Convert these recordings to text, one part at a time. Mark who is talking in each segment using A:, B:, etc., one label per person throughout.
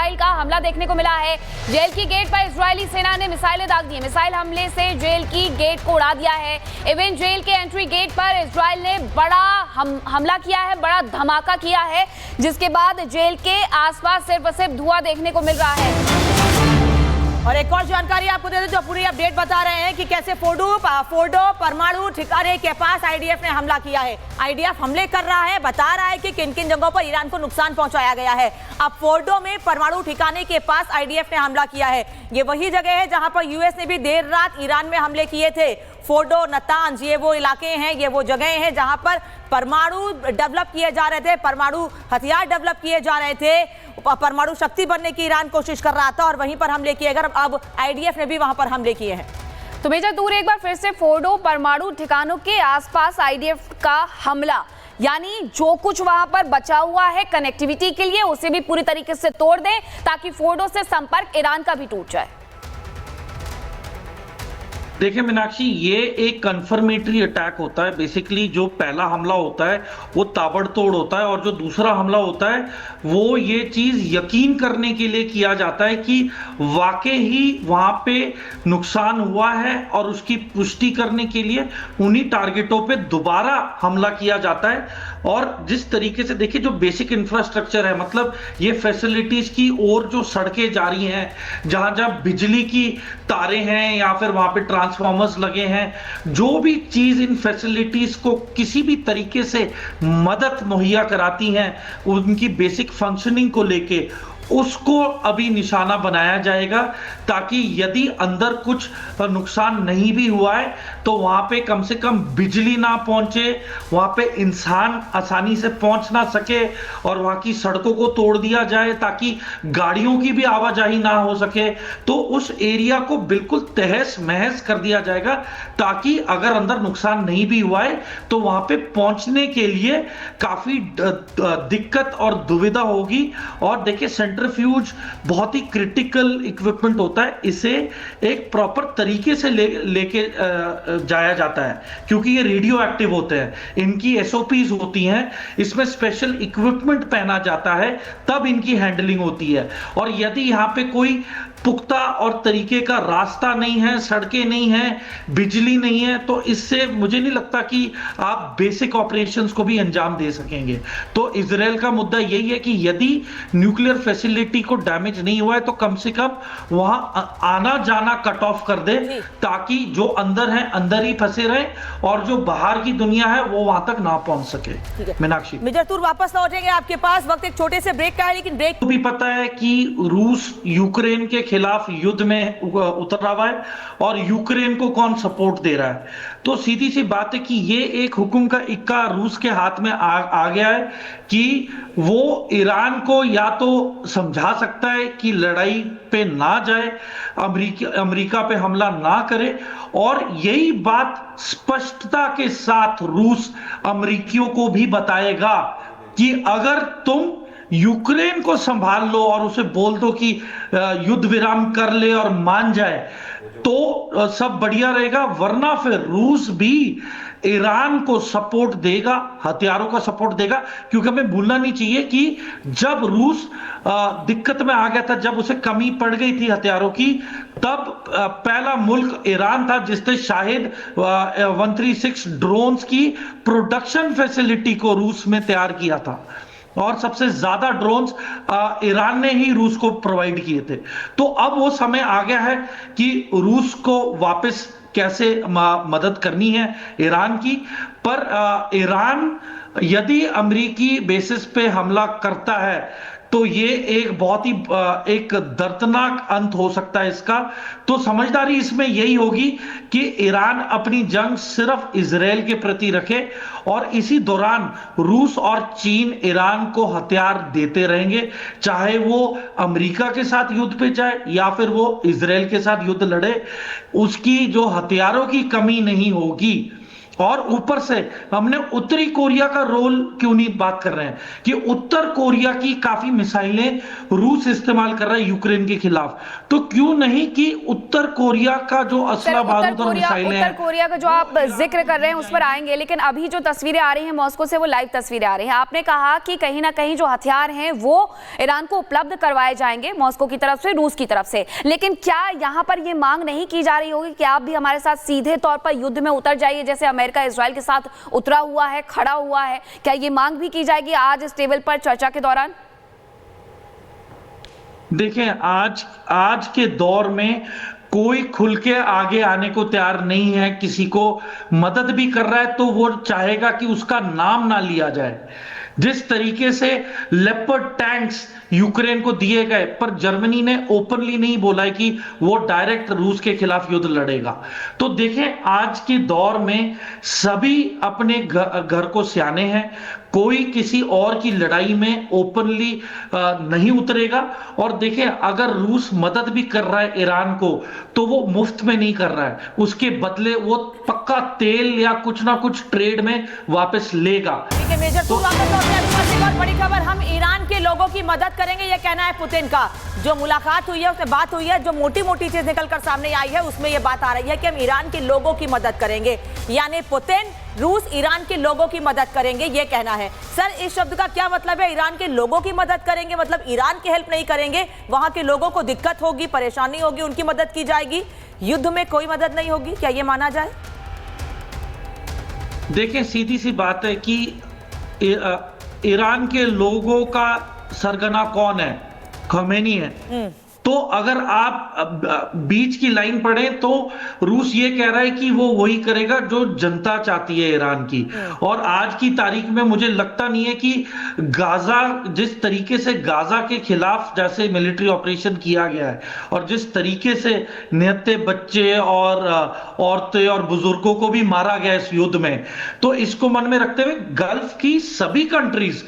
A: Israel का हमला देखने को मिला है। जेल की गेट पर इजरायली सेना ने मिसाइलें दाग दी। मिसाइल हमले से जेल की गेट को उड़ा दिया है। इवन जेल के एंट्री गेट पर इजराइल ने बड़ा हमला किया है, बड़ा धमाका किया है, जिसके बाद जेल के आसपास सिर्फ और सिर्फ धुआं देखने को मिल रहा है।
B: और एक और जानकारी आपको दे दें, जो पूरी अपडेट बता रहे हैं कि कैसे फोर्डो परमाणु ठिकाने के पास आईडीएफ ने हमला किया है। आईडीएफ हमले कर रहा है, बता रहा है कि किन किन जगहों पर ईरान को नुकसान पहुंचाया गया है। अब फोर्डो में परमाणु ठिकाने के पास आईडीएफ ने हमला किया है। ये वही जगह है जहां पर यूएस ने भी देर रात ईरान में हमले किए थे। फोर्डो, नतांज, ये वो इलाके हैं, ये वो जगह हैं जहां पर परमाणु डेवलप किए जा रहे थे, परमाणु हथियार डेवलप किए जा रहे थे, परमाणु शक्ति बनने की ईरान कोशिश कर रहा था और वहीं पर हमले किए गए। अब आईडीएफ ने भी वहां पर हमले किए हैं।
A: तो मेजर दूर एक बार फिर से फोर्डो परमाणु ठिकानों के आसपास आईडीएफ का हमला, यानी जो कुछ वहां पर बचा हुआ है कनेक्टिविटी के लिए उसे भी पूरी तरीके से तोड़ दें ताकि फोर्डो से संपर्क ईरान का भी टूट जाए।
C: देखिए मीनाक्षी, ये एक कन्फर्मेटरी अटैक होता है। बेसिकली जो पहला हमला होता है वो ताबड़तोड़ होता है और जो दूसरा हमला होता है वो ये चीज यकीन करने के लिए किया जाता है कि वाकई ही वहां पे नुकसान हुआ है और उसकी पुष्टि करने के लिए उन्हीं टारगेटों पे दोबारा हमला किया जाता है। और जिस तरीके से देखिए, जो बेसिक इंफ्रास्ट्रक्चर है, मतलब ये फैसिलिटीज की और जो सड़कें जा रही हैं, जहां जहां बिजली की तारें हैं या फिर वहां पे ट्रांसफार्मर्स लगे हैं, जो भी चीज इन फैसिलिटीज को किसी भी तरीके से मदद मुहैया कराती हैं उनकी बेसिक फंक्शनिंग को लेके, उसको अभी निशाना बनाया जाएगा ताकि यदि अंदर कुछ नुकसान नहीं भी हुआ है तो वहां पे कम से कम बिजली ना पहुंचे, वहां पे इंसान आसानी से पहुंच ना सके और वहां की सड़कों को तोड़ दिया जाए ताकि गाड़ियों की भी आवाजाही ना हो सके। तो उस एरिया को बिल्कुल तहस महस कर दिया जाएगा ताकि अगर अंदर नुकसान नहीं भी हुआ है तो वहां पे पहुंचने के लिए काफी दिक्कत और दुविधा होगी। और देखिए, सेंट्रीफ्यूज बहुत ही क्रिटिकल इक्विपमेंट होता है, इसे एक प्रॉपर तरीके से लेके जाया जाता है क्योंकि ये रेडियो एक्टिव होते हैं, इनकी एसओपीज होती हैं, इसमें स्पेशल इक्विपमेंट पहना जाता है, तब इनकी हैंडलिंग होती है। और यदि यहां पे कोई पुख्ता और तरीके का रास्ता नहीं है, सड़कें नहीं है, बिजली नहीं है, तो इससे मुझे नहीं लगता कि आप बेसिक ऑपरेशंस को भी अंजाम दे सकेंगे। तो इजराइल का मुद्दा यही है कि यदि न्यूक्लियर फैसिलिटी को डैमेज नहीं हुआ है तो कम से कम वहां आना जाना कट ऑफ कर दे ताकि जो अंदर है अंदर ही फंसे रहे और जो बाहर की दुनिया है वो वहां तक ना पहुंच सके। मीनाक्षी,
B: मेजर तूर वापस लौटेंगे आपके पास, वक्त एक छोटे से ब्रेक का है, लेकिन ब्रेक
C: भी पता है कि रूस यूक्रेन के खिलाफ युद्ध में उतरा हुआ है और यूक्रेन को कौन सपोर्ट दे रहा है। तो सीधी सी बात है कि ये एक हुक्म का इक्का रूस के हाथ में आ गया है कि वो ईरान को या तो समझा सकता है कि लड़ाई पे ना जाए, अमेरिका पे हमला ना करे, और यही बात स्पष्टता के साथ रूस अमेरिकियों को भी बताएगा कि अगर तुम यूक्रेन को संभाल लो और उसे बोल दो कि युद्ध विराम कर ले और मान जाए तो सब बढ़िया रहेगा, वरना फिर रूस भी ईरान को सपोर्ट देगा, हथियारों का सपोर्ट देगा। क्योंकि हमें भूलना नहीं चाहिए कि जब रूस दिक्कत में आ गया था, जब उसे कमी पड़ गई थी हथियारों की, तब पहला मुल्क ईरान था जिसने शाहिद 136 ड्रोन्स की प्रोडक्शन फैसिलिटी को रूस में तैयार किया था और सबसे ज्यादा ड्रोन्स ईरान ने ही रूस को प्रोवाइड किए थे। तो अब वो समय आ गया है कि रूस को वापस कैसे मदद करनी है ईरान की। पर ईरान यदि अमेरिकी बेसिस पे हमला करता है तो ये एक बहुत ही एक दर्दनाक अंत हो सकता है इसका। तो समझदारी इसमें यही होगी कि ईरान अपनी जंग सिर्फ इजराइल के प्रति रखे और इसी दौरान रूस और चीन ईरान को हथियार देते रहेंगे, चाहे वो अमेरिका के साथ युद्ध पे जाए या फिर वो इजराइल के साथ युद्ध लड़े, उसकी जो हथियारों की कमी नहीं होगी। और ऊपर से हमने उत्तरी कोरिया का रोल क्यों नहीं बात कर रहे हैं कि उत्तर कोरिया की काफी मिसाइलें रूस इस्तेमाल कर रहा है यूक्रेन के खिलाफ, तो क्यों नहीं कि उत्तर कोरिया का जो असला बारूद और मिसाइलें हैं।
A: उत्तर कोरिया का जो आप जिक्र कर रहे हैं उस पर आएंगे, लेकिन अभी जो तस्वीरें आ रही हैं मॉस्को से वो लाइव तस्वीरें आ रही हैं। आपने कहा कि कहीं ना कहीं जो हथियार हैं वो ईरान को उपलब्ध करवाए जाएंगे मॉस्को की तरफ से, रूस की तरफ से, लेकिन क्या यहाँ पर ये मांग नहीं की जा रही होगी कि आप भी हमारे साथ सीधे तौर पर युद्ध में उतर जाइए, जैसे अमेरिका इजराइल के साथ उतरा हुआ है, खड़ा हुआ है? क्या ये मांग भी की जाएगी आज इस टेबल पर चर्चा के दौरान?
C: देखें, आज के दौर में कोई खुल के आगे आने को तैयार नहीं है। किसी को मदद भी कर रहा है तो वो चाहेगा कि उसका नाम ना लिया जाए। जिस तरीके से लेपर्ड टैंक्स यूक्रेन को दिए गए, पर जर्मनी ने ओपनली नहीं बोला है कि वो डायरेक्ट रूस के खिलाफ युद्ध लड़ेगा। तो देखें, आज के दौर में सभी अपने घर को सियाने हैं, कोई किसी और की लड़ाई में ओपनली नहीं उतरेगा। और देखें, अगर रूस मदद भी कर रहा है ईरान को तो वो मुफ्त में नहीं कर रहा है, उसके बदले वो पक्का तेल या कुछ ना कुछ ट्रेड में वापस लेगा।
B: ठीक है मेजर, तो और बड़ी खबर, हम ईरान के लोगों की मदद करेंगे, ये कहना है पुतिन का। जो मुलाकात हुई है, उसमें बात हुई है, जो मोटी मोटी चीज निकलकर सामने आई है उसमें ये बात आ रही है कि हम ईरान के लोगों की मदद करेंगे, यानी पुतिन रूस ईरान के लोगों की मदद करेंगे, ये कहना है। सर, इस शब्द का क्या मतलब है? ईरान के लोगों की मदद करेंगे मतलब ईरान की हेल्प नहीं करेंगे, वहां के लोगों को दिक्कत होगी, परेशानी होगी, उनकी मदद की जाएगी, युद्ध में कोई मदद नहीं होगी, क्या ये माना जाए?
C: देखें, सीधी सी बात है कि ईरान के लोगों का सरगना कौन है? खमेनी है। तो अगर आप बीच की लाइन पढ़ें तो रूस ये कह रहा है कि वो वही करेगा जो जनता चाहती है ईरान की। और आज की तारीख में मुझे लगता नहीं है कि गाजा, जिस तरीके से गाजा के खिलाफ जैसे मिलिट्री ऑपरेशन किया गया है और जिस तरीके से निहत्थे बच्चे और औरतें और बुजुर्गों को भी मारा गया इस युद्ध में, तो इसको मन में रखते हुए गल्फ की सभी कंट्रीज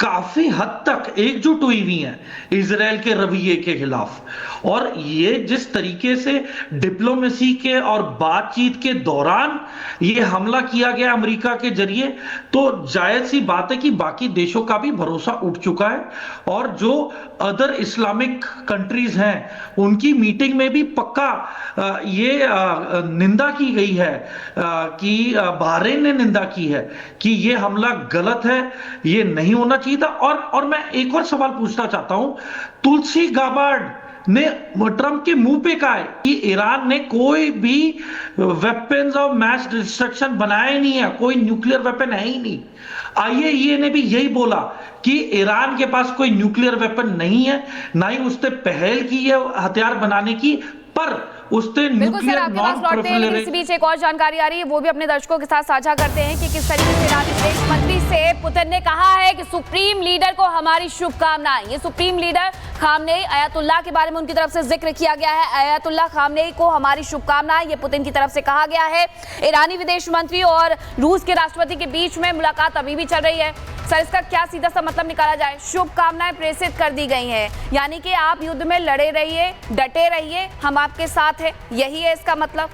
C: काफी हद तक एकजुट हुई हुई हैं इजराइल के रवैये के खिलाफ। और ये जिस तरीके से डिप्लोमेसी के और बातचीत के दौरान ये हमला किया गया अमेरिका के जरिए, तो जायज सी बात है कि बाकी देशों का भी भरोसा उठ चुका है। और जो अदर इस्लामिक कंट्रीज हैं उनकी मीटिंग में भी पक्का ये निंदा की गई है कि बहरीन ने निंदा की है कि ये हमला गलत है, ये नहीं होना चाहिए था। और मैं एक और सवाल पूछना चाहता हूं, तुलसी गाबार्ड ने ट्रंप के मुंह पे कहा है कि ईरान ने कोई भी वेपन्स ऑफ मैस डिस्ट्रक्शन बनाया नहीं है, कोई न्यूक्लियर वेपन है ही नहीं। आईएईए ने भी यही बोला कि ईरान के पास कोई न्यूक्लियर वेपन नहीं है, ना ही उसने पहल की है हथियार बनाने की, पर उसने न्यूक्लियर नॉन प्रोलिफरेशन।
A: इस बीच एक और जानकारी आ रही है, वो भी अपने दर्शकों के साथ साझा करते हैं कि किस तरीके से ईरानी विदेश मंत्री से पुतिन ने कहा है कि सुप्रीम लीडर को हमारी शुभकामनाएं। ये सुप्रीम लीडर खामनेई अयातुल्लाह के बारे में उनकी तरफ से जिक्र किया गया है। अयातुल्लाह खामनेई को हमारी शुभकामनाएं, ये पुतिन की तरफ से कहा गया है। ईरानी विदेश मंत्री और रूस के राष्ट्रपति के बीच में मुलाकात अभी भी चल रही है। सर, इसका क्या सीधा सा मतलब निकाला जाए? शुभकामनाएं प्रेषित कर दी गई हैं, यानी कि आप युद्ध में लड़े रहिए, डटे रहिए, हम आपके साथ हैं, यही है इसका मतलब।